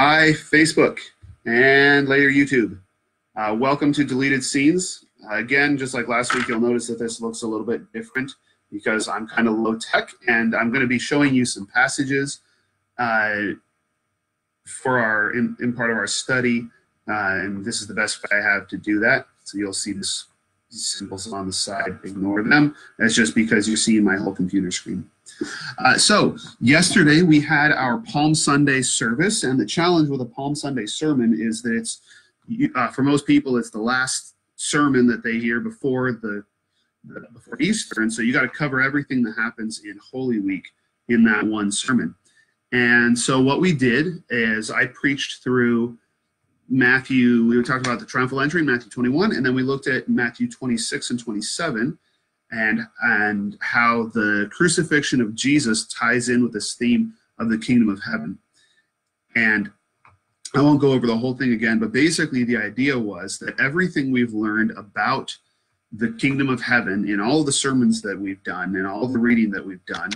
Hi, Facebook, and later YouTube. Welcome to Deleted Scenes. Again, just like last week, you'll notice that this looks a little bit different because I'm kind of low tech, and I'm going to be showing you some passages for our in part of our study, and this is the best way I have to do that. So you'll see these symbols on the side. Ignore them. That's just because you're seeing my whole computer screen. So yesterday we had our Palm Sunday service, and the challenge with a Palm Sunday sermon is that it's for most people it's the last sermon that they hear before before Easter, and so you got to cover everything that happens in Holy Week in that one sermon. And so what we did is I preached through Matthew. We were talking about the triumphal entry in Matthew 21, and then we looked at Matthew 26 and 27. And how the crucifixion of Jesus ties in with this theme of the kingdom of heaven. And I won't go over the whole thing again, but basically the idea was that everything we've learned about the kingdom of heaven in all the sermons that we've done and all the reading that we've done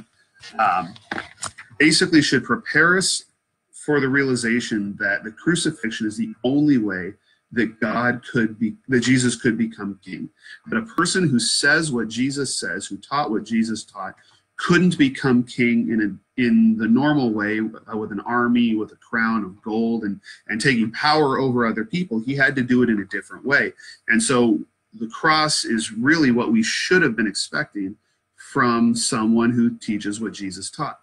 basically should prepare us for the realization that the crucifixion is the only way that Jesus could become king. That a person who says what Jesus says, who taught what Jesus taught, couldn't become king in the normal way with an army, with a crown of gold, and taking power over other people. He had to do it in a different way. And so the cross is really what we should have been expecting from someone who teaches what Jesus taught.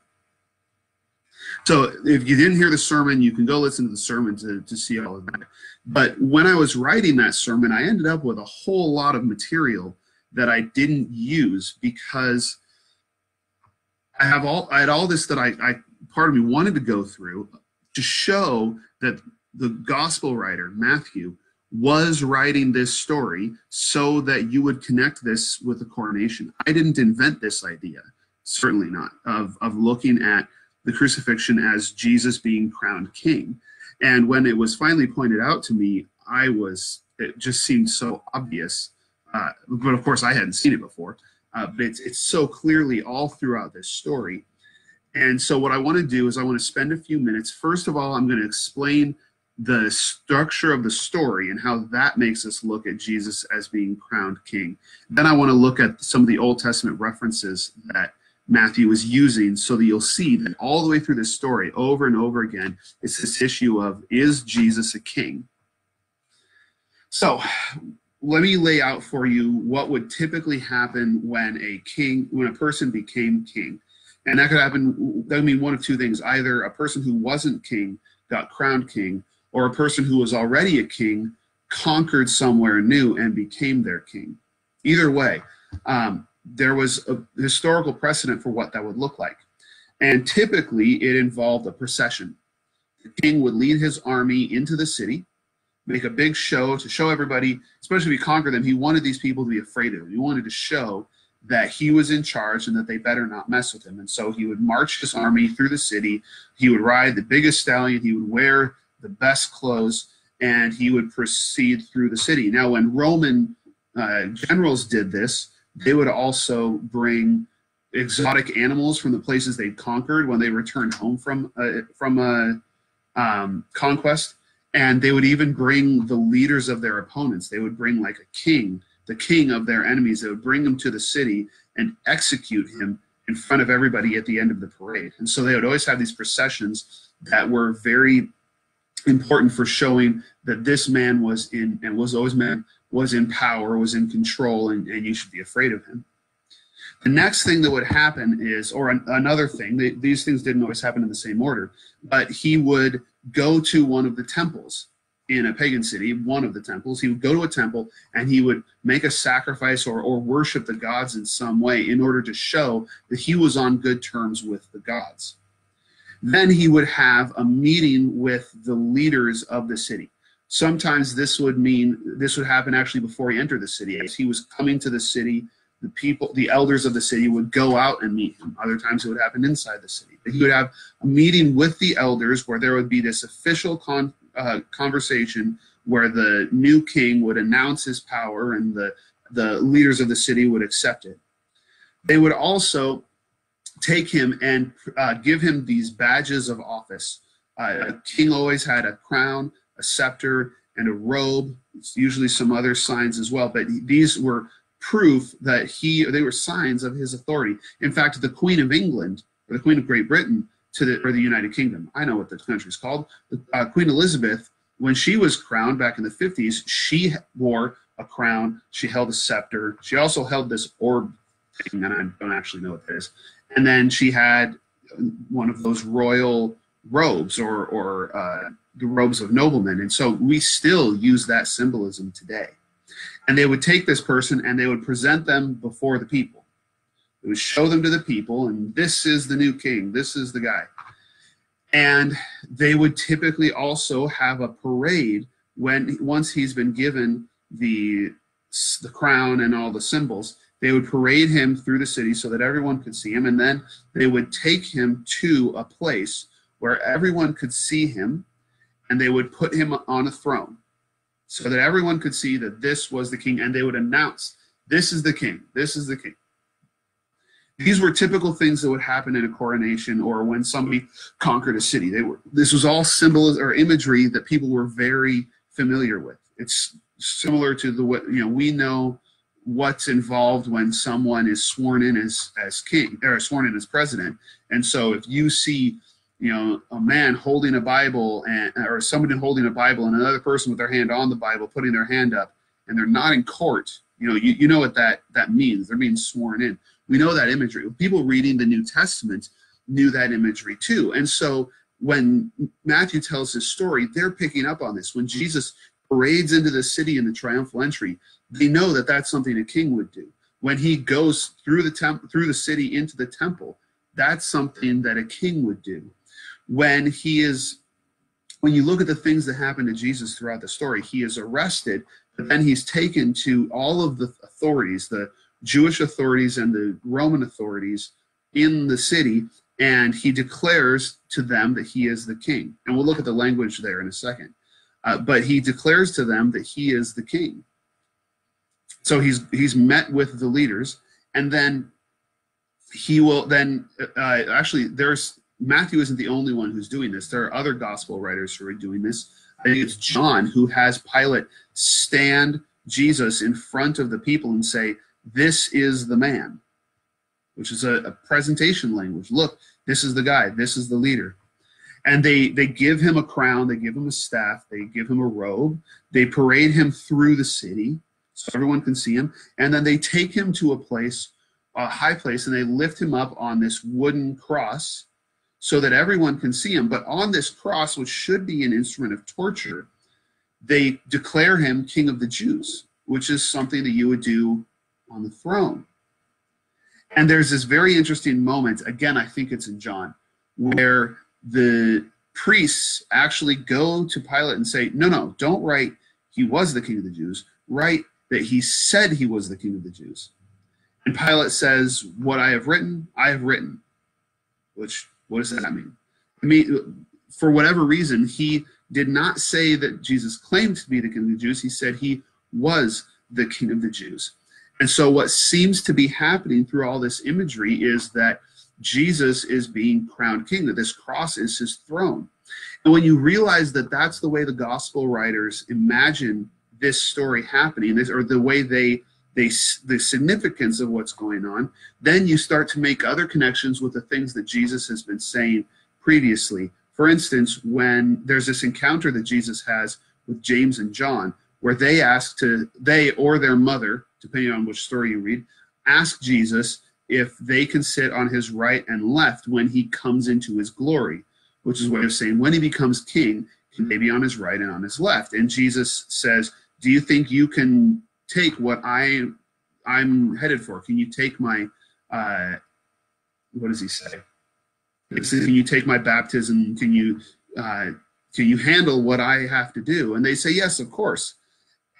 So if you didn't hear the sermon, you can go listen to the sermon to see all of that. But when I was writing that sermon, I ended up with a whole lot of material that I didn't use because I had all this that part of me wanted to go through to show that the gospel writer, Matthew, was writing this story so that you would connect this with the coronation. I didn't invent this idea, certainly not, of looking at the crucifixion as Jesus being crowned king. And when it was finally pointed out to me, it just seemed so obvious. But of course I hadn't seen it before. But it's so clearly all throughout this story. And so what I want to do is I want to spend a few minutes. First of all, I'm going to explain the structure of the story and how that makes us look at Jesus as being crowned king. Then I want to look at some of the Old Testament references that Matthew is using so that you'll see that all the way through this story, over and over again, it's this issue of, is Jesus a king? So let me lay out for you what would typically happen when a person became king. And that would mean one of two things. Either a person who wasn't king got crowned king, or a person who was already a king conquered somewhere new and became their king. Either way, there was a historical precedent for what that would look like. And typically it involved a procession. The king would lead his army into the city, make a big show to show everybody, especially if he conquered them, he wanted these people to be afraid of him. He wanted to show that he was in charge and that they better not mess with him. And so he would march his army through the city. He would ride the biggest stallion. He would wear the best clothes, and he would proceed through the city. Now, when Roman generals did this, they would also bring exotic animals from the places they'd conquered when they returned home from conquest, and they would even bring the leaders of their opponents. They would bring like a king, the king of their enemies. They would bring him to the city and execute him in front of everybody at the end of the parade. And so they would always have these processions that were very important for showing that this man was in power, was in control, and you should be afraid of him. The next thing that would happen is, or another thing, these things didn't always happen in the same order, but he would go to one of the temples in a pagan city, one of the temples. He would go to a temple and he would make a sacrifice or worship the gods in some way in order to show that he was on good terms with the gods. Then he would have a meeting with the leaders of the city. Sometimes this would happen actually before he entered the city. As he was coming to the city, the elders of the city would go out and meet him. Other times it would happen inside the city. But he would have a meeting with the elders where there would be this official conversation where the new king would announce his power and the leaders of the city would accept it. They would also take him and give him these badges of office A king always had a crown, a scepter, and a robe. It's usually some other signs as well, but these were proof that they were signs of his authority. In fact, the Queen of England, or the Queen of Great Britain, or the United Kingdom, I know what the country's called, Queen Elizabeth, when she was crowned back in the 50s, she wore a crown, she held a scepter, she also held this orb thing, and I don't actually know what that is, and then she had one of those royal robes, or the robes of noblemen, and so we still use that symbolism today. And they would take this person and they would present them before the people. They would show them to the people, and this is the new king, this is the guy. And they would typically also have a parade once he's been given the crown and all the symbols. They would parade him through the city so that everyone could see him, and then they would take him to a place where everyone could see him, and they would put him on a throne so that everyone could see that this was the king, and they would announce, this is the king, this is the king. These were typical things that would happen in a coronation or when somebody conquered a city. This was all symbols or imagery that people were very familiar with. It's similar to we know what's involved when someone is sworn in as king, or sworn in as president. And so if you see a man holding a Bible, or somebody holding a Bible, and another person with their hand on the Bible, putting their hand up, and they're not in court, you know what that means. They're being sworn in. We know that imagery. People reading the New Testament knew that imagery too. And so when Matthew tells his story, they're picking up on this. When Jesus parades into the city in the triumphal entry, they know that that's something a king would do. When he goes through the city into the temple, that's something that a king would do. When you look at the things that happen to Jesus throughout the story, he is arrested, but then he's taken to all of the authorities, the Jewish authorities and the Roman authorities in the city, and he declares to them that he is the king. And we'll look at the language there in a second. But he declares to them that he is the king. So he's met with the leaders, and then he will then Matthew isn't the only one who's doing this. There are other gospel writers who are doing this. I think it's John who has Pilate stand Jesus in front of the people and say, this is the man, which is a presentation language. Look, this is the guy, this is the leader. And they give him a crown, they give him a staff, they give him a robe, they parade him through the city so everyone can see him, and then they take him to a high place, and they lift him up on this wooden cross so that everyone can see him. But on this cross, which should be an instrument of torture, they declare him King of the Jews, which is something that you would do on the throne. And there's this very interesting moment, again, I think it's in John, where the priests actually go to Pilate and say, no, don't write he was the King of the Jews, write that he said he was the King of the Jews. And Pilate says, what I have written, which, what does that mean? I mean, for whatever reason, he did not say that Jesus claimed to be the King of the Jews. He said he was the King of the Jews. And so what seems to be happening through all this imagery is that Jesus is being crowned king, that this cross is his throne. And when you realize that that's the way the gospel writers imagine this story happening, or the way the significance of what's going on, then you start to make other connections with the things that Jesus has been saying previously. For instance, when there's this encounter that Jesus has with James and John, where they or their mother, depending on which story you read, ask Jesus if they can sit on his right and left when he comes into his glory, which is a way of saying when he becomes king, can they be on his right and on his left? And Jesus says, do you think you can take what I'm headed for? Can you take my, what does he say? He says, can you take my baptism? Can you handle what I have to do? And they say, yes, of course.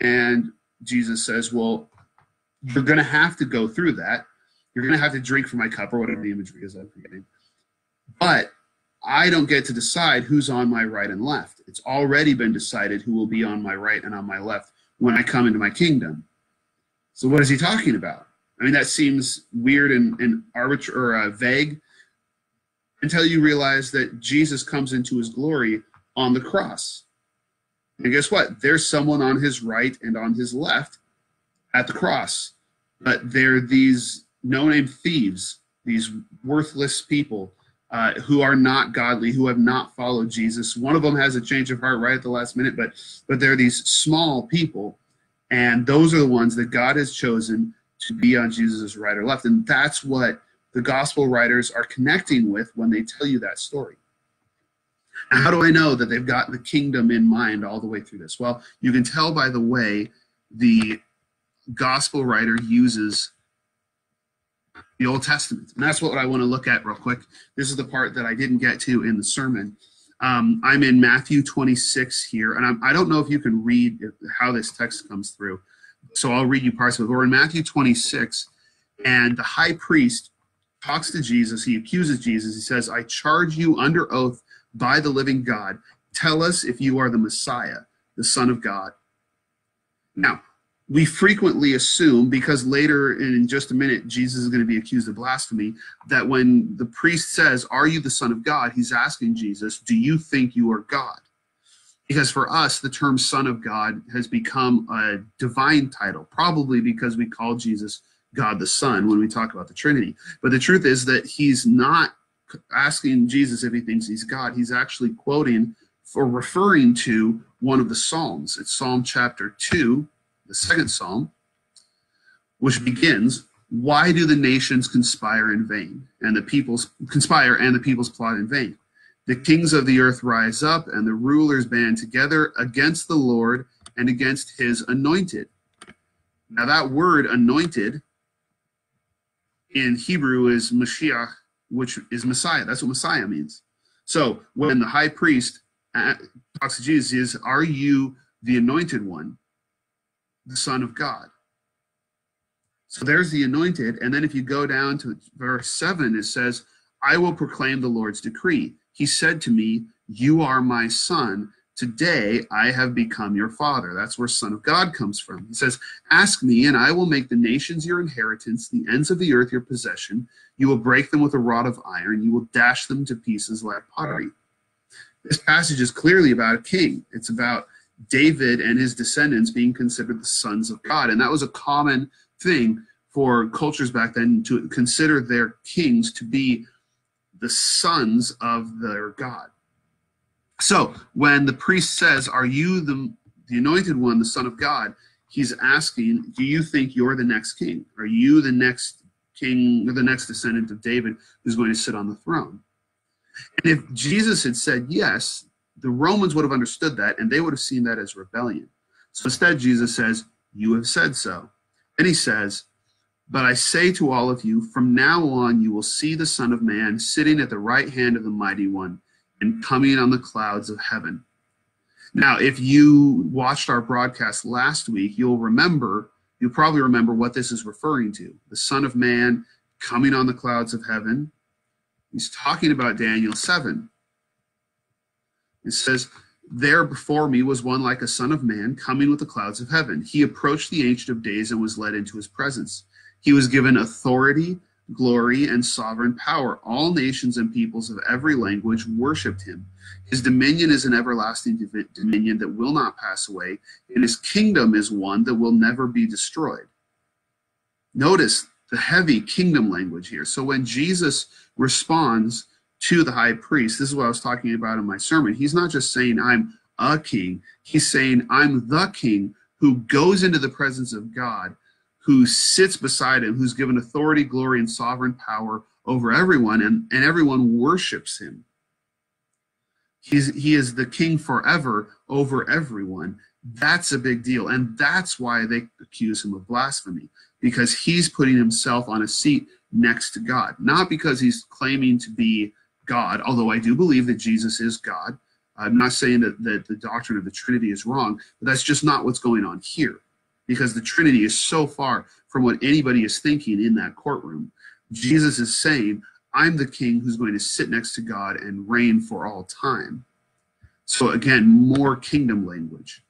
And Jesus says, well, you're going to have to go through that. You're going to have to drink from my cup, or whatever the imagery is, I'm forgetting. But I don't get to decide who's on my right and left. It's already been decided who will be on my right and on my left when I come into my kingdom. So what is he talking about? I mean, that seems weird and arbitrary or vague. until you realize that Jesus comes into his glory on the cross. And guess what? There's someone on his right and on his left at the cross. But they're these no-name thieves, these worthless people who are not godly, who have not followed Jesus. One of them has a change of heart right at the last minute, but they're these small people. And those are the ones that God has chosen to be on Jesus' right or left. And that's what the gospel writers are connecting with when they tell you that story. Now, how do I know that they've got the kingdom in mind all the way through this? Well, you can tell by the way the gospel writer uses the Old Testament. And that's what I want to look at real quick. This is the part that I didn't get to in the sermon. I'm in Matthew 26 here, and I don't know if you can read how this text comes through. So I'll read you parts of it. We're in Matthew 26, and the high priest talks to Jesus. He accuses Jesus. He says, I charge you under oath by the living God. Tell us if you are the Messiah, the Son of God. Now, we frequently assume, because later in just a minute, Jesus is going to be accused of blasphemy, that when the priest says, are you the Son of God? He's asking Jesus, do you think you are God? Because for us, the term Son of God has become a divine title, probably because we call Jesus God the Son when we talk about the Trinity. But the truth is that he's not asking Jesus if he thinks he's God. He's actually quoting or referring to one of the Psalms. It's Psalm chapter 2, the second Psalm, which begins, why do the nations conspire in vain, and the peoples conspire and the peoples plot in vain? The kings of the earth rise up, and the rulers band together against the Lord and against his anointed. Now that word anointed in Hebrew is Mashiach, which is Messiah. That's what Messiah means. So when the high priest talks to Jesus, is, are you the anointed one, the Son of God? So there's the anointed. And then if you go down to verse 7, it says, I will proclaim the Lord's decree. He said to me, you are my son. Today I have become your father. That's where Son of God comes from. He says, ask me, and I will make the nations your inheritance, the ends of the earth your possession. You will break them with a rod of iron. You will dash them to pieces like pottery. This passage is clearly about a king. It's about David and his descendants being considered the sons of God. And that was a common thing for cultures back then, to consider their kings to be the sons of their God. So when the priest says, are you the anointed one, the Son of God? He's asking, do you think you're the next king? Are you the next king, or the next descendant of David who's going to sit on the throne? And if Jesus had said yes, the Romans would have understood that, and they would have seen that as rebellion. So instead, Jesus says, you have said so. Then he says, but I say to all of you, from now on you will see the Son of Man sitting at the right hand of the Mighty One and coming on the clouds of heaven. Now, if you watched our broadcast last week, you'll probably remember what this is referring to. The Son of Man coming on the clouds of heaven. He's talking about Daniel 7. It says, there before me was one like a son of man coming with the clouds of heaven. He approached the Ancient of Days and was led into his presence. He was given authority, glory, and sovereign power. All nations and peoples of every language worshipped him. His dominion is an everlasting dominion that will not pass away, and his kingdom is one that will never be destroyed. Notice the heavy kingdom language here. So when Jesus responds to the high priest, this is what I was talking about in my sermon. He's not just saying, I'm a king. He's saying, I'm the king who goes into the presence of God, who sits beside him, who's given authority, glory, and sovereign power over everyone, and everyone worships him. He is the king forever over everyone. That's a big deal, and that's why they accuse him of blasphemy, because he's putting himself on a seat next to God, not because he's claiming to be God, although I do believe that Jesus is God. I'm not saying that the doctrine of the Trinity is wrong, but that's just not what's going on here, because the Trinity is so far from what anybody is thinking in that courtroom. Jesus is saying, I'm the king who's going to sit next to God and reign for all time. So again, more kingdom language.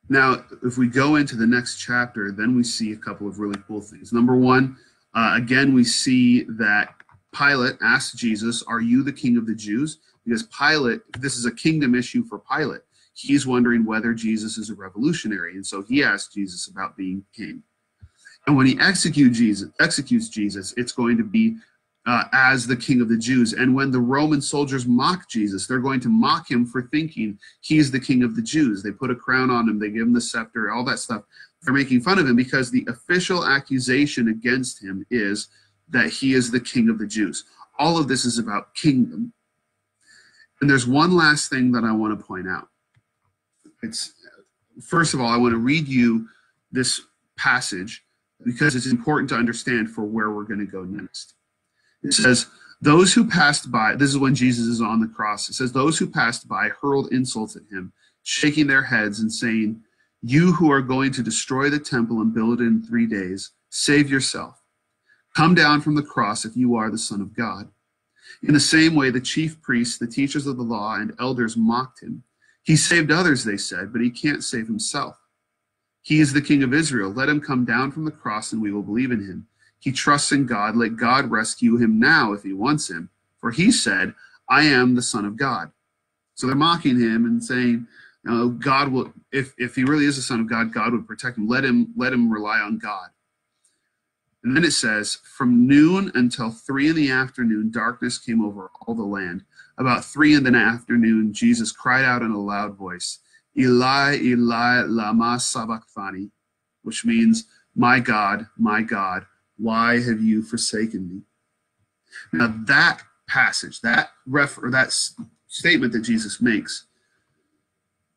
Now, if we go into the next chapter, then we see a couple of really cool things. Number one, Again, we see that Pilate asked Jesus, "Are you the king of the Jews?" Because Pilate, this is a kingdom issue for Pilate. He's wondering whether Jesus is a revolutionary, and so he asked Jesus about being king. And when he executes Jesus, it's going to be as the king of the Jews. And when the Roman soldiers mock Jesus, they're going to mock him for thinking he's the king of the Jews. They put a crown on him, they give him the scepter, all that stuff. They're making fun of him because the official accusation against him is that he is the king of the Jews. All of this is about kingdom. And there's one last thing that I want to point out. First of all, I want to read you this passage because it's important to understand for where we're going to go next. It says, those who passed by, this is when Jesus is on the cross. It says, those who passed by hurled insults at him, shaking their heads and saying, "You who are going to destroy the temple and build it in 3 days, save yourself. Come down from the cross if you are the Son of God." In the same way, the chief priests, the teachers of the law, and elders mocked him. He saved others, they said, but he can't save himself. He is the King of Israel. Let him come down from the cross and we will believe in him. He trusts in God. Let God rescue him now if he wants him. For he said, "I am the Son of God." So they're mocking him and saying, God will, if he really is the Son of God, God would protect him. Let him rely on God. And then it says, from noon until 3 in the afternoon, darkness came over all the land. About 3 in the afternoon, Jesus cried out in a loud voice, "Eli, Eli, lama sabachthani," which means, my God, why have you forsaken me?" Now that passage, that statement that Jesus makes,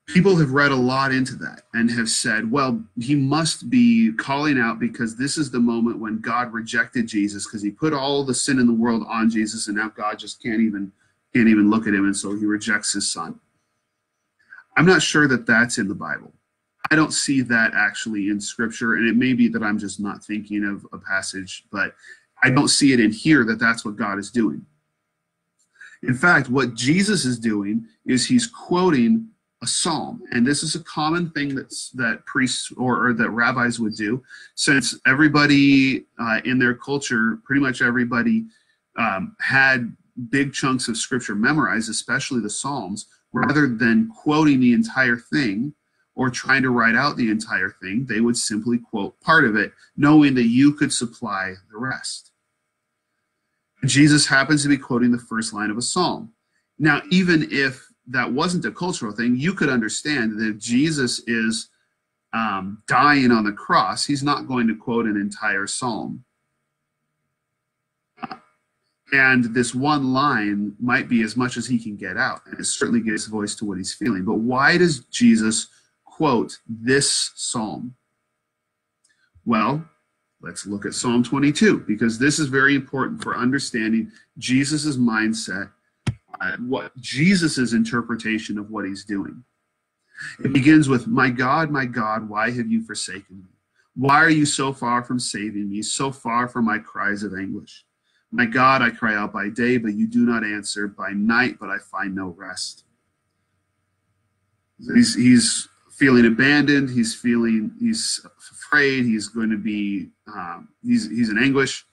people have read a lot into that and have said, well, he must be calling out because this is the moment when God rejected Jesus because he put all the sin in the world on Jesus and now God just can't even look at him, and so he rejects his son. I'm not sure that that's in the Bible. I don't see that actually in Scripture, and it may be that I'm just not thinking of a passage, but I don't see it in here that that's what God is doing. In fact, what Jesus is doing is he's quoting a psalm, and this is a common thing that priests or that rabbis would do, since everybody in their culture, pretty much everybody had big chunks of Scripture memorized, especially the Psalms. Rather than quoting the entire thing or trying to write out the entire thing, they would simply quote part of it, knowing that you could supply the rest. Jesus happens to be quoting the first line of a psalm. Now, even if that wasn't a cultural thing, you could understand that if Jesus is dying on the cross, he's not going to quote an entire psalm. And this one line might be as much as he can get out, and it certainly gives voice to what he's feeling. But why does Jesus quote this psalm? Well, let's look at Psalm 22, because this is very important for understanding Jesus's mindset, what Jesus's interpretation of what he's doing. It begins with, my God, why have you forsaken me? Why are you so far from saving me, so far from my cries of anguish? My God, I cry out by day, but you do not answer, by night, but I find no rest. He's feeling abandoned. He's afraid. He's going to be, he's in anguish.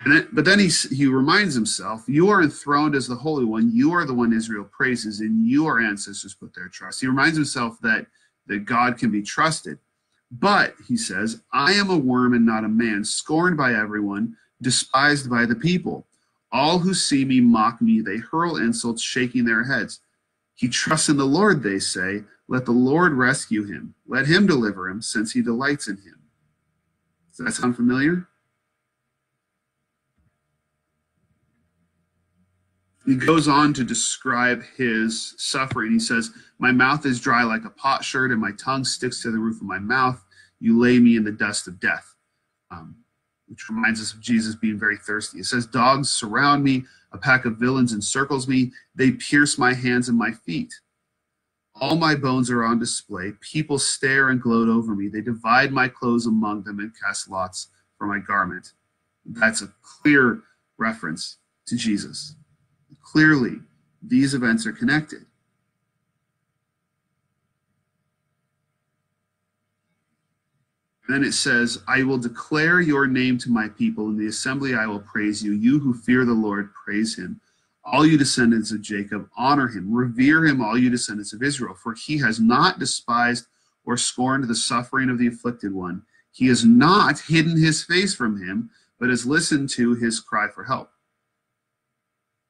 But then he reminds himself, you are enthroned as the Holy One. You are the one Israel praises, and you, our ancestors, put their trust. He reminds himself that God can be trusted. But, he says, I am a worm and not a man, scorned by everyone, despised by the people. All who see me mock me. They hurl insults, shaking their heads. He trusts in the Lord, they say. Let the Lord rescue him. Let him deliver him, since he delights in him. Does that sound familiar? He goes on to describe his suffering. He says, my mouth is dry like a potsherd, and my tongue sticks to the roof of my mouth. You lay me in the dust of death. Which reminds us of Jesus being very thirsty. It says, dogs surround me, a pack of villains encircles me. They pierce my hands and my feet. All my bones are on display. People stare and gloat over me. They divide my clothes among them and cast lots for my garment. That's a clear reference to Jesus. Clearly, these events are connected. And then it says, I will declare your name to my people. In the assembly I will praise you. You who fear the Lord, praise him. All you descendants of Jacob, honor him. Revere him, all you descendants of Israel. For he has not despised or scorned the suffering of the afflicted one. He has not hidden his face from him, but has listened to his cry for help.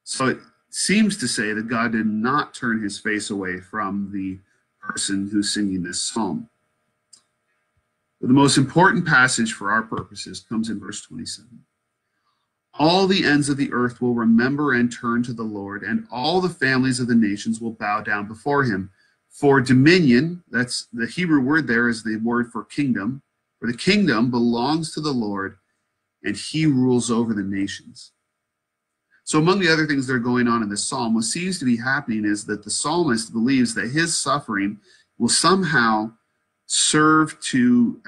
So it seems to say that God did not turn his face away from the person who's singing this psalm. But the most important passage for our purposes comes in verse 27. All the ends of the earth will remember and turn to the Lord, and all the families of the nations will bow down before him. For dominion, that's the Hebrew word there is the word for kingdom. For the kingdom belongs to the Lord, and he rules over the nations. So among the other things that are going on in this psalm, what seems to be happening is that the psalmist believes that his suffering will somehow serve to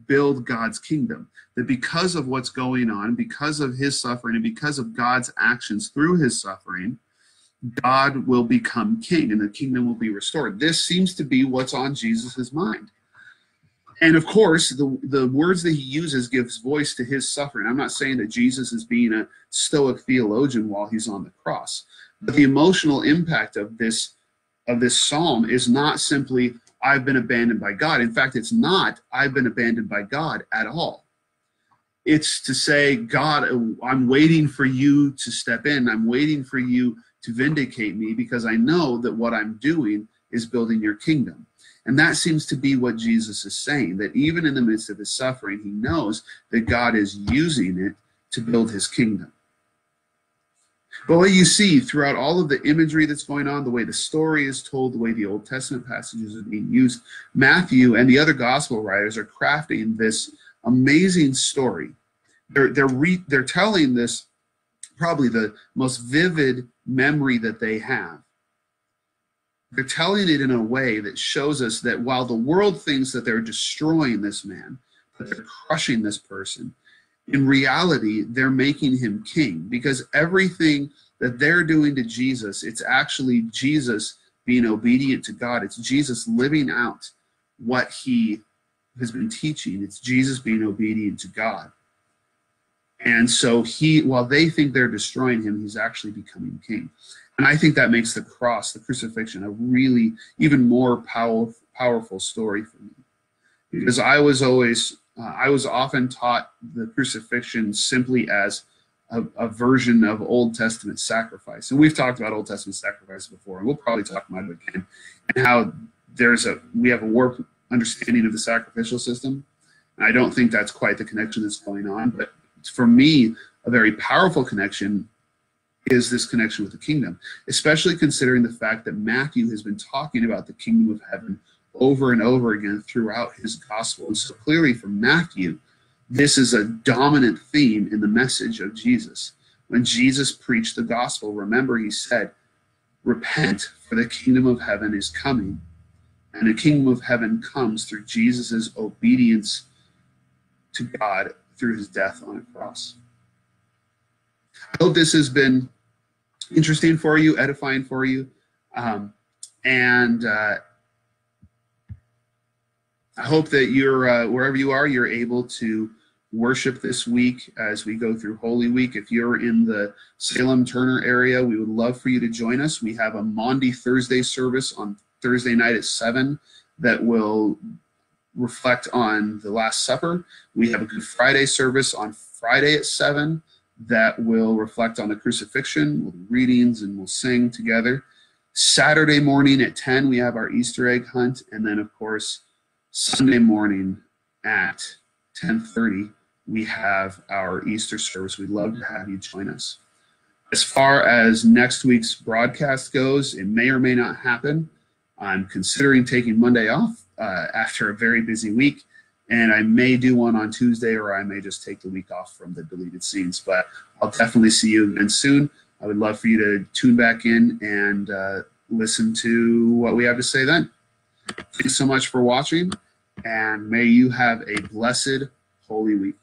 build God's kingdom. That because of what's going on, because of his suffering, and because of God's actions through his suffering, God will become king and the kingdom will be restored. This seems to be what's on Jesus's mind. And of course, the words that he uses gives voice to his suffering. I'm not saying that Jesus is being a stoic theologian while he's on the cross, but the emotional impact of this psalm is not simply, I've been abandoned by God. In fact, it's not, I've been abandoned by God at all. It's to say, God, I'm waiting for you to step in. I'm waiting for you to vindicate me because I know that what I'm doing is building your kingdom. And that seems to be what Jesus is saying, that even in the midst of his suffering, he knows that God is using it to build his kingdom. But what you see throughout all of the imagery that's going on, the way the story is told, the way the Old Testament passages are being used, Matthew and the other gospel writers are crafting this amazing story. They're telling this, probably the most vivid memory that they have. They're telling it in a way that shows us that while the world thinks that they're destroying this man, that they're crushing this person, in reality, they're making him king, because everything that they're doing to Jesus, it's actually Jesus being obedient to God. It's Jesus living out what he has been teaching. It's Jesus being obedient to God. And so while they think they're destroying him, he's actually becoming king. And I think that makes the cross, the crucifixion, a really even more powerful story for me. Because I was often taught the crucifixion simply as a version of Old Testament sacrifice. And we've talked about Old Testament sacrifice before, and we'll probably talk about it again, and how we have a warped understanding of the sacrificial system. And I don't think that's quite the connection that's going on. But for me, a very powerful connection is this connection with the kingdom, especially considering the fact that Matthew has been talking about the kingdom of heaven over and over again throughout his gospel. And so clearly for Matthew, this is a dominant theme in the message of Jesus. When Jesus preached the gospel, remember he said, repent, for the kingdom of heaven is coming. And the kingdom of heaven comes through Jesus's obedience to God through his death on a cross. I hope this has been interesting for you, edifying for you. I hope that you're, wherever you are, you're able to worship this week as we go through Holy Week. If you're in the Salem-Turner area, we would love for you to join us. We have a Maundy Thursday service on Thursday night at 7 that will reflect on the Last Supper. We have a Good Friday service on Friday at 7 that will reflect on the crucifixion. We'll do readings and we'll sing together. Saturday morning at 10, we have our Easter egg hunt. And then, of course, Sunday morning at 10:30, we have our Easter service. We'd love to have you join us. As far as next week's broadcast goes, it may or may not happen. I'm considering taking Monday off after a very busy week, and I may do one on Tuesday, or I may just take the week off from the deleted scenes, but I'll definitely see you again soon. I would love for you to tune back in and listen to what we have to say then. Thanks so much for watching, and may you have a blessed Holy Week.